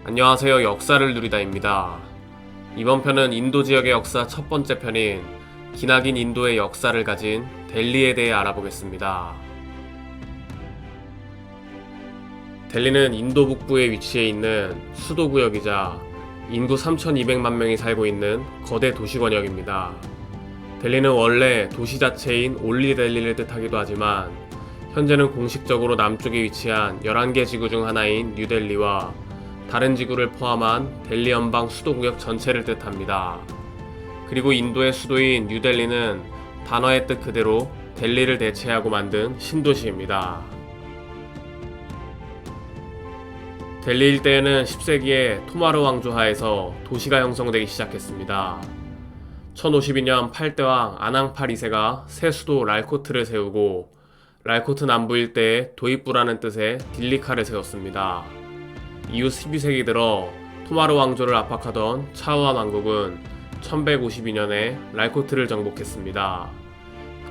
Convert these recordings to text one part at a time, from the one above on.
안녕하세요. 역사를 누리다입니다. 이번 편은 인도 지역의 역사 첫 번째 편인 기나긴 인도의 역사를 가진 델리에 대해 알아보겠습니다. 델리는 인도 북부에 위치해 있는 수도구역이자 인구 3,200만 명이 살고 있는 거대 도시권역입니다. 델리는 원래 도시 자체인 올리 델리를 뜻하기도 하지만 현재는 공식적으로 남쪽에 위치한 11개 지구 중 하나인 뉴델리와 다른 지구를 포함한 델리 연방 수도구역 전체를 뜻합니다. 그리고 인도의 수도인 뉴델리는 단어의 뜻 그대로 델리를 대체하고 만든 신도시입니다. 델리 일대에는 10세기에 토마르 왕조 하에서 도시가 형성되기 시작했습니다. 1052년 8대왕 아낭팔 2세가 새 수도 랄코트를 세우고 랄코트 남부 일대에 도입부라는 뜻의 딜리카를 세웠습니다. 이후 12세기 들어 토마르 왕조를 압박하던 차우안 왕국은 1152년에 랄코트를 정복했습니다.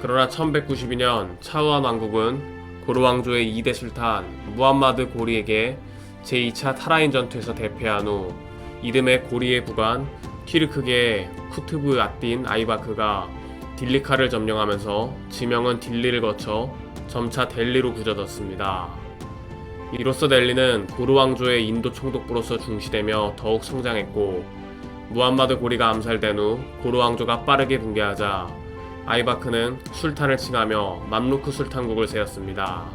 그러나 1192년 차우안 왕국은 고르 왕조의 2대 술탄 무함마드 고리에게 제2차 타라인 전투에서 대패한 후 이듬해 고리의 부관 튀르크계의 쿠투브 아딘 아이바크가 딜리카를 점령하면서 지명은 딜리를 거쳐 점차 델리로 굳어졌습니다. 이로써 델리는 고르 왕조의 인도 총독부로서 중시되며 더욱 성장했고 무함마드 고리가 암살된 후 고르 왕조가 빠르게 붕괴하자 아이바크는 술탄을 칭하며 맘루크 술탄국을 세웠습니다.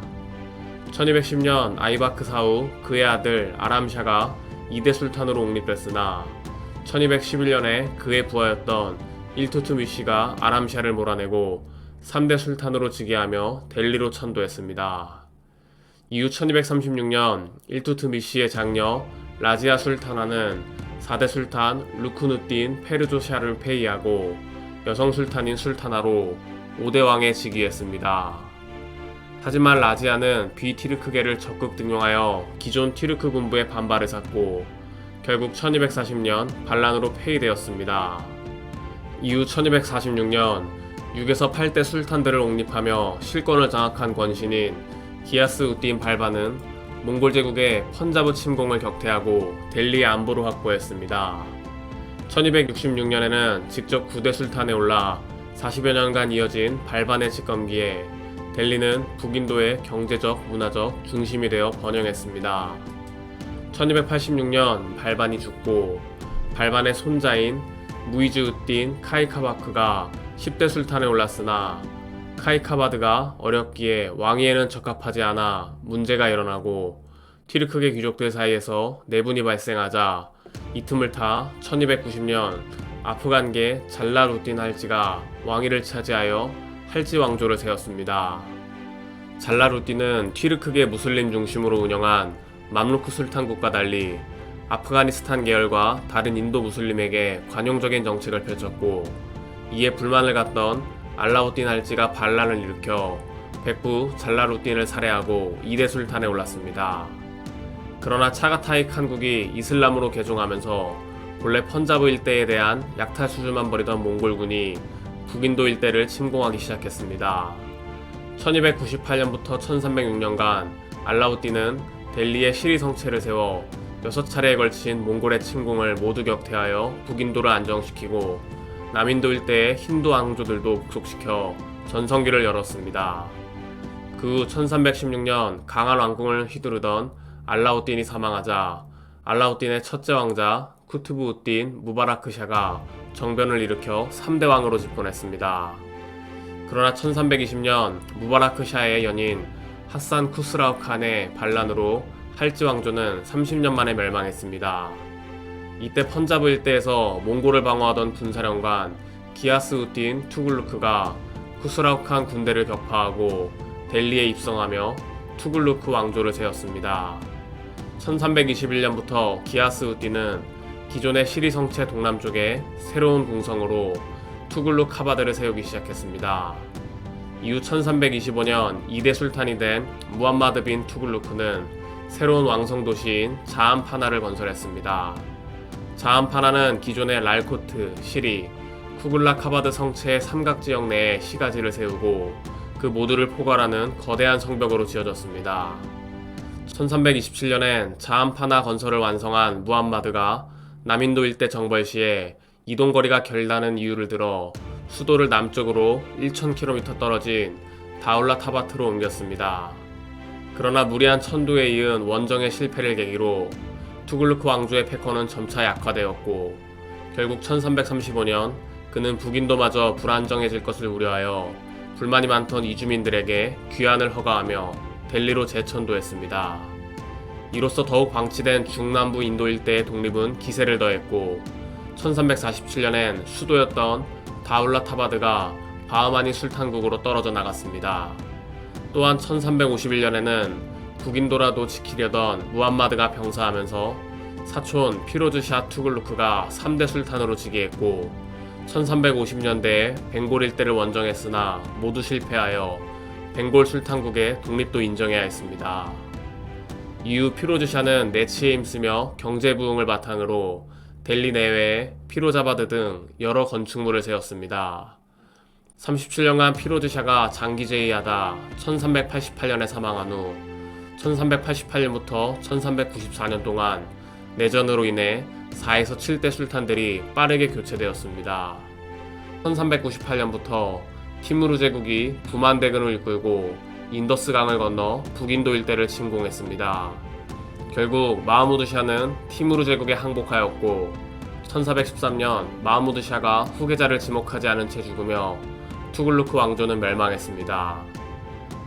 1210년 아이바크 사후 그의 아들 아람샤가 2대 술탄으로 옹립됐으나 1211년에 그의 부하였던 일투트미시가 아람샤를 몰아내고 3대 술탄으로 즉위하며 델리로 천도했습니다. 이후 1236년 일투트미시의 장녀 라지아 술타나는 4대 술탄 루크누딘 페르조 샤를 폐위하고 여성 술탄인 술타나로 5대 왕에 즉위했습니다. 하지만 라지아는 비티르크계를 적극 등용하여 기존 티르크 군부의 반발을 샀고 결국 1240년 반란으로 폐위되었습니다. 이후 1246년 6에서 8대 술탄들을 옹립하며 실권을 장악한 권신인 기야스 우딘 발바는 몽골 제국의 펀자브 침공을 격퇴하고 델리의 안보를 확보했습니다. 1266년에는 직접 9대 술탄에 올라 40여 년간 이어진 발반의 집권기에 델리는 북인도의 경제적, 문화적 중심이 되어 번영했습니다. 1286년 발반이 죽고 발반의 손자인 무이즈 우딘 카이카바크가 10대 술탄에 올랐으나 카이카바드가 어렵기에 왕위에는 적합하지 않아 문제가 일어나고 티르크계 귀족들 사이에서 내분이 발생하자 이 틈을 타 1290년 아프간계 잘라루딘 할지가 왕위를 차지하여 할지 왕조를 세웠습니다. 잘라루딘은 티르크계 무슬림 중심으로 운영한 맘루크 술탄국과 달리 아프가니스탄 계열과 다른 인도 무슬림에게 관용적인 정책을 펼쳤고 이에 불만을 갖던 알라우딘 할지가 반란을 일으켜 백부 잘라루딘을 살해하고 2대 술탄에 올랐습니다. 그러나 차가타이 칸국이 이슬람으로 개종하면서 본래 펀자브 일대에 대한 약탈 수주만 벌이던 몽골군이 북인도 일대를 침공하기 시작했습니다. 1298년부터 1306년간 알라우딘은 델리에 시리 성체를 세워 6차례에 걸친 몽골의 침공을 모두 격퇴하여 북인도를 안정시키고 남인도 일대의 힌두 왕조들도 복속시켜 전성기를 열었습니다. 그 후 1316년 강한 왕궁을 휘두르던 알라우딘이 사망하자 알라우딘의 첫째 왕자 쿠투브 우딘 무바라크 샤가 정변을 일으켜 3대 왕으로 집권했습니다. 그러나 1320년 무바라크 샤의 연인 하산 쿠스라우 칸의 반란으로 할지 왕조는 30년 만에 멸망했습니다. 이때 펀자브 일대에서 몽골을 방어하던 군사령관 기야스 우딘 투글루크가 쿠스라우 칸 군대를 격파하고 델리에 입성하며 투글루크 왕조를 세웠습니다. 1321년부터 기야스 우딘은 기존의 시리 성체 동남쪽에 새로운 궁성으로 투글루 카바드를 세우기 시작했습니다. 이후 1325년 2대 술탄이 된 무함마드 빈 투글루크는 새로운 왕성 도시인 자암파나를 건설했습니다. 자암파나는 기존의 랄코트, 시리, 쿠글라 카바드 성체의 삼각지역 내에 시가지를 세우고 그 모두를 포괄하는 거대한 성벽으로 지어졌습니다. 1327년엔 자한파나 건설을 완성한 무함마드가 남인도 일대 정벌 시에 이동거리가 결나는 이유를 들어 수도를 남쪽으로 1000km 떨어진 다울라 타바트로 옮겼습니다. 그러나 무리한 천도에 이은 원정의 실패를 계기로 투글루크 왕조의 패권은 점차 약화되었고 결국 1335년 그는 북인도마저 불안정해질 것을 우려하여 불만이 많던 이주민들에게 귀환을 허가하며 델리로 재천도했습니다. 이로써 더욱 방치된 중남부 인도 일대의 독립은 기세를 더했고 1347년엔 수도였던 다울라 타바드가 바흐마니 술탄국으로 떨어져 나갔습니다. 또한 1351년에는 북인도라도 지키려던 무함마드가 병사하면서 사촌 피로즈 샤 투글루크가 3대 술탄으로 즉위했고 1350년대에 벵골 일대를 원정했으나 모두 실패하여 벵골 술탄국의 독립도 인정해야 했습니다. 이후 피로즈 샤는 내치에 힘쓰며 경제 부흥을 바탕으로 델리 내외에 피로자바드 등 여러 건축물을 세웠습니다. 37년간 피로즈 샤가 장기 재위하다 1388년에 사망한 후 1388년부터 1394년 동안 내전으로 인해 4에서 7대 술탄들이 빠르게 교체되었습니다. 1398년부터 티무르 제국이 부만대군을 이끌고 인더스강을 건너 북인도 일대를 침공했습니다. 결국 마흐무드 샤는 티무르 제국에 항복하였고 1413년 마흐무드 샤가 후계자를 지목하지 않은 채 죽으며 투글루크 왕조는 멸망했습니다.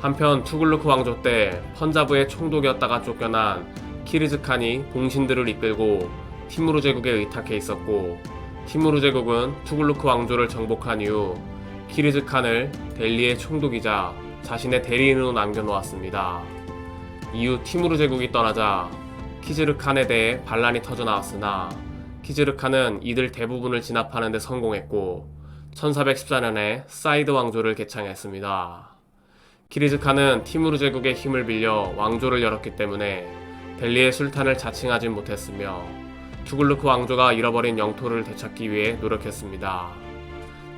한편 투글루크 왕조 때 펀자브의 총독이었다가 쫓겨난 키르즈 칸이 봉신들을 이끌고 티무르 제국에 의탁해 있었고 티무르 제국은 투글루크 왕조를 정복한 이후 키르즈 칸을 델리의 총독이자 자신의 대리인으로 남겨놓았습니다. 이후 티무르 제국이 떠나자 키즈르 칸에 대해 반란이 터져나왔으나 키즈르 칸은 이들 대부분을 진압하는 데 성공했고 1414년에 사이드 왕조를 개창했습니다. 키르즈 칸은 티무르 제국의 힘을 빌려 왕조를 열었기 때문에 델리의 술탄을 자칭하진 못했으며 투글루크 왕조가 잃어버린 영토를 되찾기 위해 노력했습니다.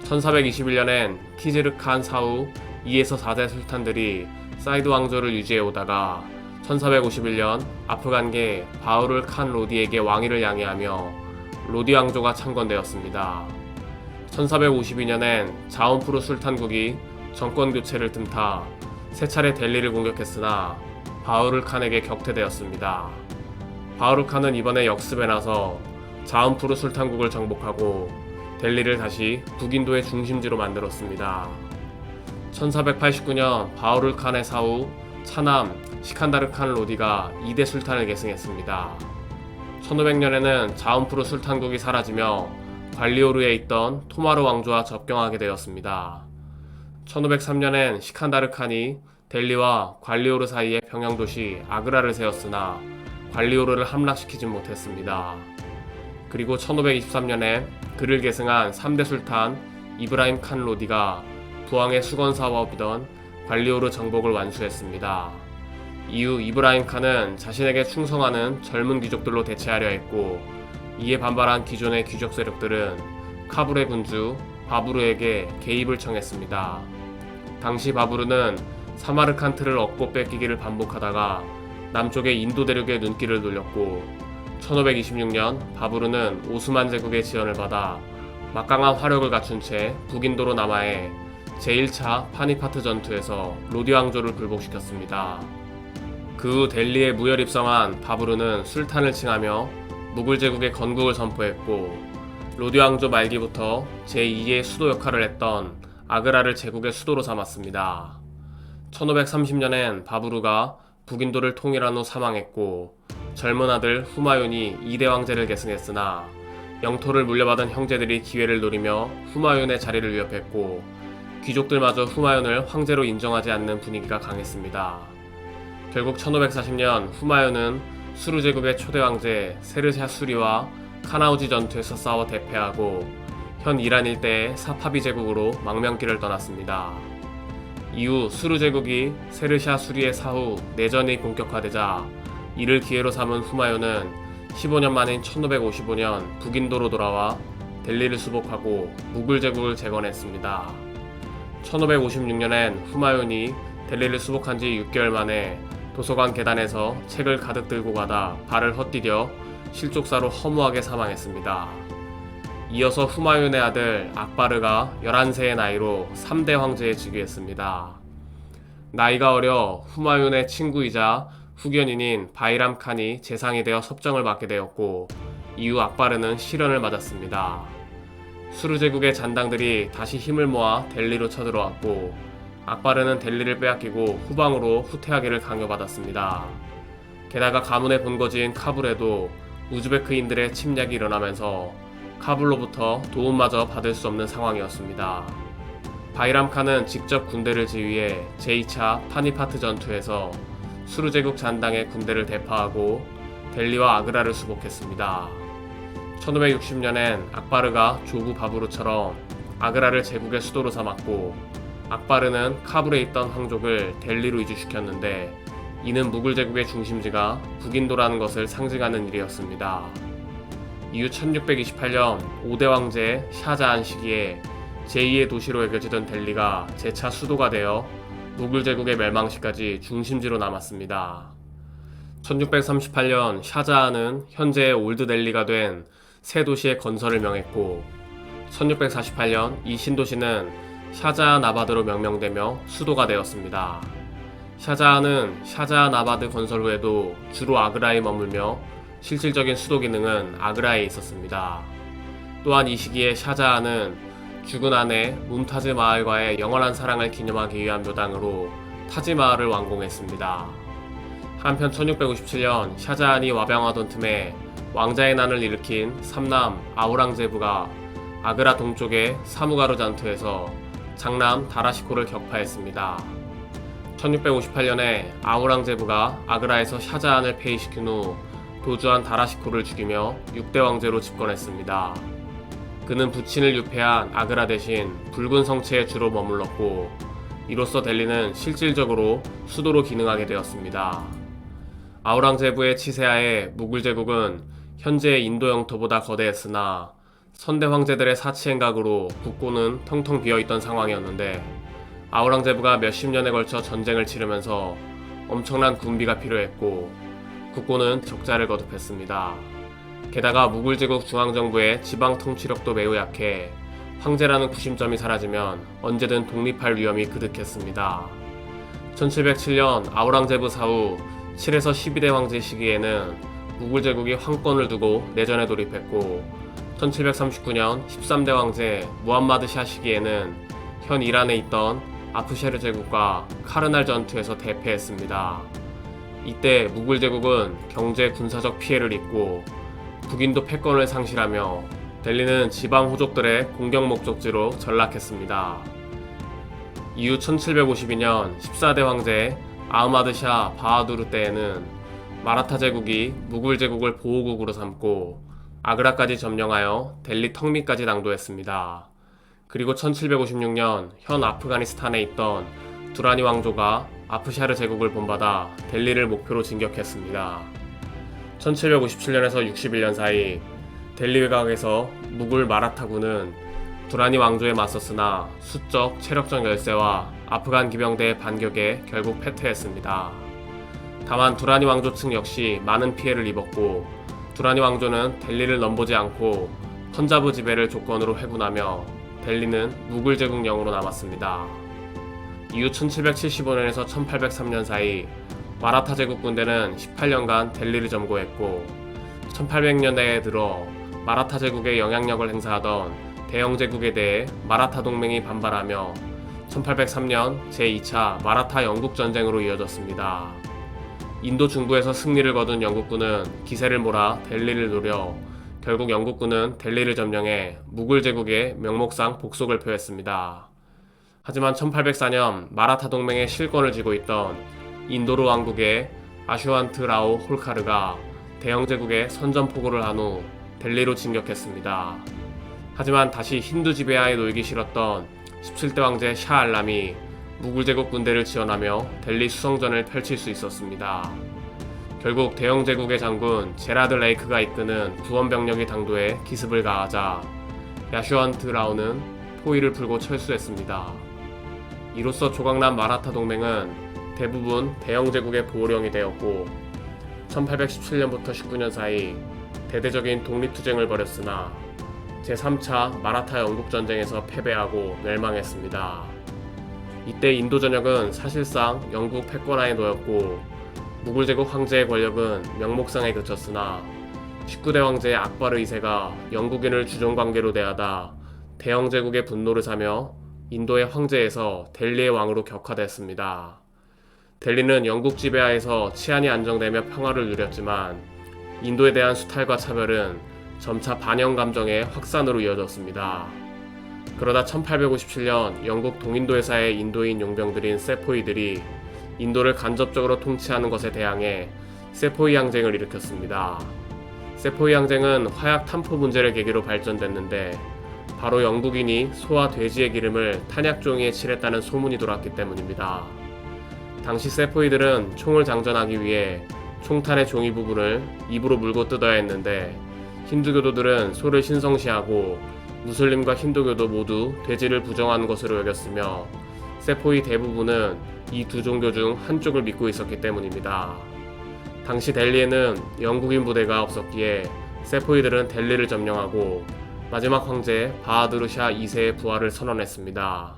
1421년엔 키즈르 칸 사후 2에서 4대 술탄들이 사이드 왕조를 유지해 오다가 1451년 아프간계 바흐룰 칸 로디에게 왕위를 양해하며 로디 왕조가 창건되었습니다. 1452년엔 자운푸르 술탄국이 정권 교체를 틈타 세 차례 델리를 공격했으나 바흐룰 칸에게 격퇴되었습니다. 바흐룰 칸은 이번에 역습에 나서 자운푸르 술탄국을 정복하고 델리를 다시 북인도의 중심지로 만들었습니다. 1489년 바흐룰 칸의 사후 차남 시칸다르 칸 로디가 2대 술탄을 계승했습니다. 1500년에는 자운푸르 술탄국이 사라지며 관리오르에 있던 토마르 왕조와 접경하게 되었습니다. 1503년엔 시칸다르 칸이 델리와 관리오르 사이에 평양도시 아그라를 세웠으나 관리오르를 함락시키진 못했습니다. 그리고 1523년에 그를 계승한 3대 술탄 이브라임 칸 로디가 부왕의 수건 사업이던 관리오르 정복을 완수했습니다. 이후 이브라임 칸은 자신에게 충성하는 젊은 귀족들로 대체하려 했고 이에 반발한 기존의 귀족 세력들은 카불의 군주 바부르에게 개입을 청했습니다. 당시 바부르는 사마르칸트를 얻고 뺏기기를 반복하다가 남쪽의 인도 대륙에 눈길을 돌렸고 1526년 바부르는 오스만 제국의 지원을 받아 막강한 화력을 갖춘 채 북인도로 남하해 제1차 파니파트 전투에서 로디 왕조를 굴복시켰습니다. 그 후 델리에 무혈 입성한 바부르는 술탄을 칭하며 무굴 제국의 건국을 선포했고 로디 왕조 말기부터 제2의 수도 역할을 했던 아그라를 제국의 수도로 삼았습니다. 1530년엔 바부르가 북인도를 통일한 후 사망했고 젊은 아들 후마윤이 2대 왕제를 계승했으나 영토를 물려받은 형제들이 기회를 노리며 후마윤의 자리를 위협했고 귀족들마저 후마윤을 황제로 인정하지 않는 분위기가 강했습니다. 결국 1540년 후마윤은 수르 제국의 초대 왕제 세르샤 수리와 카나우지 전투에서 싸워 대패하고 현 이란 일대의 사파비 제국으로 망명길을 떠났습니다. 이후 수르 제국이 세르샤 수리의 사후 내전이 본격화되자 이를 기회로 삼은 후마윤은 15년 만인 1555년 북인도로 돌아와 델리를 수복하고 무굴 제국을 재건했습니다. 1556년엔 후마윤이 델리를 수복한 지 6개월 만에 도서관 계단에서 책을 가득 들고 가다 발을 헛디뎌 실족사로 허무하게 사망했습니다. 이어서 후마윤의 아들 악바르가 11세의 나이로 3대 황제에 즉위했습니다. 나이가 어려 후마윤의 친구이자 후견인인 바이람 칸이 재상이 되어 섭정을 맡게 되었고, 이후 악바르는 시련을 맞았습니다. 수르 제국의 잔당들이 다시 힘을 모아 델리로 쳐들어왔고, 악바르는 델리를 빼앗기고 후방으로 후퇴하기를 강요받았습니다. 게다가 가문의 본거지인 카불에도 우즈베크인들의 침략이 일어나면서 카불로부터 도움마저 받을 수 없는 상황이었습니다. 바이람 칸은 직접 군대를 지휘해 제2차 파니파트 전투에서 수르 제국 잔당의 군대를 대파하고 델리와 아그라를 수복했습니다. 1560년엔 악바르가 조부 바부르처럼 아그라를 제국의 수도로 삼았고, 악바르는 카불에 있던 황족을 델리로 이주시켰는데, 이는 무굴 제국의 중심지가 북인도라는 것을 상징하는 일이었습니다. 이후 1628년 5대 황제 샤자한 시기에 제2의 도시로 여겨지던 델리가 재차 수도가 되어 무굴 제국의 멸망 시까지 중심지로 남았습니다. 1638년 샤자한은 현재의 올드 델리가 된 새 도시의 건설을 명했고, 1648년 이 신도시는 샤자한 아바드로 명명되며 수도가 되었습니다. 샤자한은 샤자한 아바드 건설 후에도 주로 아그라에 머물며 실질적인 수도 기능은 아그라에 있었습니다. 또한 이 시기에 샤자한은 죽은 아내 뭄타즈 마을과의 영원한 사랑을 기념하기 위한 묘당으로 타지 마을을 완공했습니다. 한편 1657년 샤자한이 와병하던 틈에 왕자의 난을 일으킨 삼남 아우랑제부가 아그라 동쪽의 사무가르 잔투에서 장남 다라시코를 격파했습니다. 1658년에 아우랑제부가 아그라에서 샤자한을 폐위시킨 후 도주한 다라시코를 죽이며 6대 왕제로 집권했습니다. 그는 부친을 유폐한 아그라 대신 붉은 성체에 주로 머물렀고, 이로써 델리는 실질적으로 수도로 기능하게 되었습니다. 아우랑제부의 치세하에 무굴 제국은 현재의 인도 영토보다 거대했으나 선대 황제들의 사치 행각으로 국고는 텅텅 비어있던 상황이었는데, 아우랑제부가 몇십 년에 걸쳐 전쟁을 치르면서 엄청난 군비가 필요했고 국고는 적자를 거듭했습니다. 게다가 무굴 제국 중앙정부의 지방 통치력도 매우 약해 황제라는 구심점이 사라지면 언제든 독립할 위험이 그득했습니다. 1707년 아우랑제부 사후 7에서 12대 황제 시기에는 무굴 제국이 황권을 두고 내전에 돌입했고, 1739년 13대 황제 무함마드 샤 시기에는 현 이란에 있던 아프셰르 제국과 카르날 전투에서 대패했습니다. 이때 무굴 제국은 경제 군사적 피해를 입고 북인도 패권을 상실하며 델리는 지방 호족들의 공격 목적지로 전락했습니다. 이후 1752년 14대 황제 아흐마드 샤 바하두르 때에는 마라타 제국이 무굴 제국을 보호국으로 삼고 아그라까지 점령하여 델리 턱밑까지 당도했습니다. 그리고 1756년 현 아프가니스탄에 있던 두라니 왕조가 아프샤르 제국을 본받아 델리를 목표로 진격했습니다. 1757년에서 61년 사이 델리 외곽에서 무굴 마라타군은 두라니 왕조에 맞섰으나 수적, 체력적 열세와 아프간 기병대의 반격에 결국 패퇴했습니다. 다만 두라니 왕조 측 역시 많은 피해를 입었고, 두라니 왕조는 델리를 넘보지 않고 펀자브 지배를 조건으로 회군하며 델리는 무굴 제국 영으로 남았습니다. 이후 1775년에서 1803년 사이 마라타 제국 군대는 18년간 델리를 점거했고, 1800년대에 들어 마라타 제국의 영향력을 행사하던 대영 제국에 대해 마라타 동맹이 반발하며 1803년 제2차 마라타 영국 전쟁으로 이어졌습니다. 인도 중부에서 승리를 거둔 영국군은 기세를 몰아 델리를 노려 결국 영국군은 델리를 점령해 무굴 제국의 명목상 복속을 표했습니다. 하지만 1804년 마라타 동맹의 실권을 쥐고 있던 인도르 왕국의 아슈완트 라오 홀카르가 대영 제국에 선전포고를 한 후 델리로 진격했습니다. 하지만 다시 힌두 지배하에 놓이기 싫었던 17대 황제 샤 알람이 무굴 제국 군대를 지원하며 델리 수성전을 펼칠 수 있었습니다. 결국 대영 제국의 장군 제라드 레이크가 이끄는 구원 병력이 당도해 기습을 가하자 야슈완트 라오는 포위를 풀고 철수했습니다. 이로써 조각난 마라타 동맹은 대부분 대영 제국의 보호령이 되었고 1817년부터 19년 사이 대대적인 독립투쟁을 벌였으나 제3차 마라타 영국전쟁에서 패배하고 멸망했습니다. 이때 인도 전역은 사실상 영국 패권하에 놓였고 무굴 제국 황제의 권력은 명목상에 그쳤으나 19대 황제 악바르 2세가 영국인을 주종관계로 대하다 대영 제국의 분노를 사며 인도의 황제에서 델리의 왕으로 격화됐습니다. 델리는 영국 지배하에서 치안이 안정되며 평화를 누렸지만 인도에 대한 수탈과 차별은 점차 반영 감정의 확산으로 이어졌습니다. 그러다 1857년 영국 동인도회사의 인도인 용병들인 세포이들이 인도를 간접적으로 통치하는 것에 대항해 세포이 항쟁을 일으켰습니다. 세포이 항쟁은 화약 탐포 문제를 계기로 발전됐는데 바로 영국인이 소와 돼지의 기름을 탄약 종이에 칠했다는 소문이 돌았기 때문입니다. 당시 세포이들은 총을 장전하기 위해 총탄의 종이 부분을 입으로 물고 뜯어야 했는데 힌두교도들은 소를 신성시하고 무슬림과 힌두교도 모두 돼지를 부정하는 것으로 여겼으며 세포이 대부분은 이 두 종교 중 한쪽을 믿고 있었기 때문입니다. 당시 델리에는 영국인 부대가 없었기에 세포이들은 델리를 점령하고 마지막 황제 바하두르샤 2세의 부활을 선언했습니다.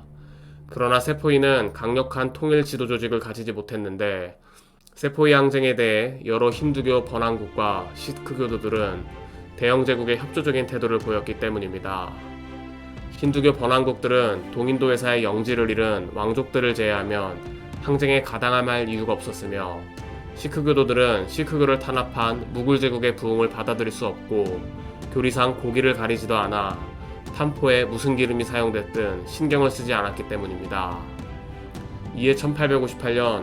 그러나 세포이는 강력한 통일 지도 조직을 가지지 못했는데 세포이 항쟁에 대해 여러 힌두교 번안국과 시크교도들은 대영 제국의 협조적인 태도를 보였기 때문입니다. 힌두교 번안국들은 동인도 회사의 영지를 잃은 왕족들을 제외하면 항쟁에 가담할 이유가 없었으며 시크교도들은 시크교를 탄압한 무굴 제국의 부흥을 받아들일 수 없고 교리상 고기를 가리지도 않아 탐포에 무슨 기름이 사용됐든 신경을 쓰지 않았기 때문입니다. 이에 1858년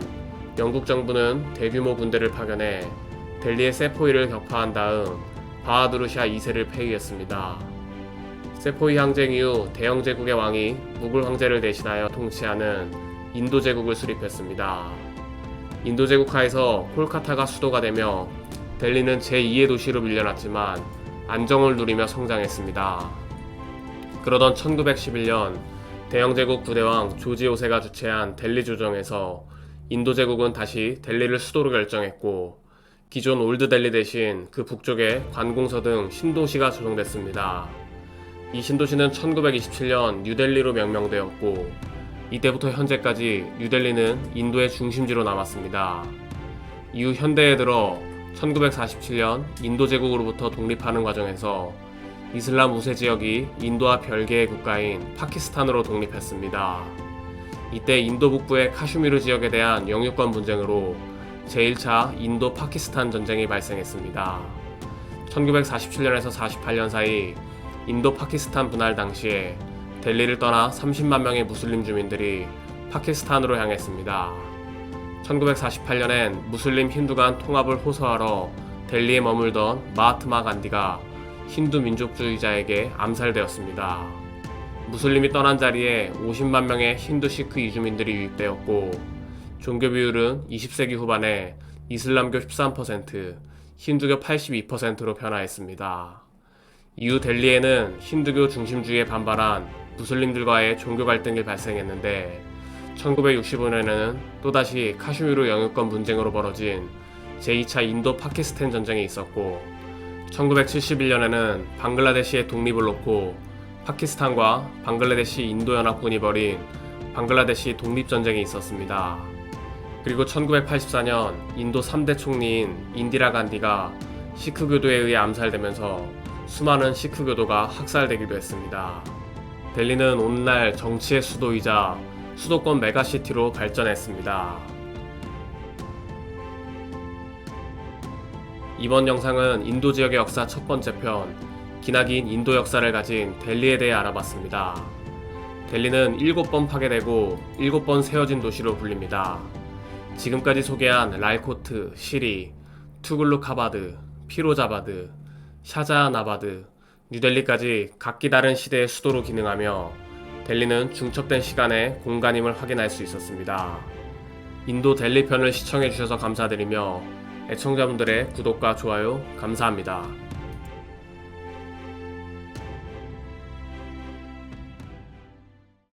영국 정부는 대규모 군대를 파견해 델리의 세포이를 격파한 다음 바하두르샤 2세를 폐위했습니다. 세포이 항쟁 이후 대영 제국의 왕이 무굴 황제를 대신하여 통치하는 인도 제국을 수립했습니다. 인도 제국 하에서 콜카타가 수도가 되며 델리는 제2의 도시로 밀려났지만 안정을 누리며 성장했습니다. 그러던 1911년 대영 제국 부대왕 조지 5세가 주최한 델리 조정에서 인도 제국은 다시 델리를 수도로 결정했고 기존 올드 델리 대신 그 북쪽에 관공서 등 신도시가 조성됐습니다. 이 신도시는 1927년 뉴델리로 명명되었고 이때부터 현재까지 뉴델리는 인도의 중심지로 남았습니다. 이후 현대에 들어 1947년 인도 제국으로부터 독립하는 과정에서 이슬람 우세 지역이 인도와 별개의 국가인 파키스탄으로 독립했습니다. 이때 인도 북부의 카슈미르 지역에 대한 영유권 분쟁으로 제1차 인도 파키스탄 전쟁이 발생했습니다. 1947년에서 48년 사이 인도 파키스탄 분할 당시에 델리를 떠나 30만 명의 무슬림 주민들이 파키스탄으로 향했습니다. 1948년엔 무슬림 힌두 간 통합을 호소하러 델리에 머물던 마하트마 간디가 힌두 민족주의자에게 암살되었습니다. 무슬림이 떠난 자리에 50만 명의 힌두 시크 이주민들이 유입되었고 종교 비율은 20세기 후반에 이슬람교 13%, 힌두교 82%로 변화했습니다. 이후 델리에는 힌두교 중심주의에 반발한 무슬림들과의 종교 갈등이 발생했는데 1965년에는 또다시 카슈미르 영유권 분쟁으로 벌어진 제2차 인도 파키스탄 전쟁이 있었고 1971년에는 방글라데시의 독립을 놓고 파키스탄과 방글라데시 인도연합군이 벌인 방글라데시 독립전쟁이 있었습니다. 그리고 1984년 인도 3대 총리인 인디라 간디가 시크교도에 의해 암살되면서 수많은 시크교도가 학살되기도 했습니다. 델리는 오늘날 정치의 수도이자 수도권 메가시티로 발전했습니다. 이번 영상은 인도 지역의 역사 첫 번째 편, 기나긴 인도 역사를 가진 델리에 대해 알아봤습니다. 델리는 7번 파괴되고 7번 세워진 도시로 불립니다. 지금까지 소개한 랄코트, 시리, 투글루카바드, 피로자바드, 샤자하나바드, 뉴델리까지 각기 다른 시대의 수도로 기능하며 델리는 중첩된 시간의 공간임을 확인할 수 있었습니다. 인도 델리 편을 시청해주셔서 감사드리며 애청자분들의 구독과 좋아요 감사합니다.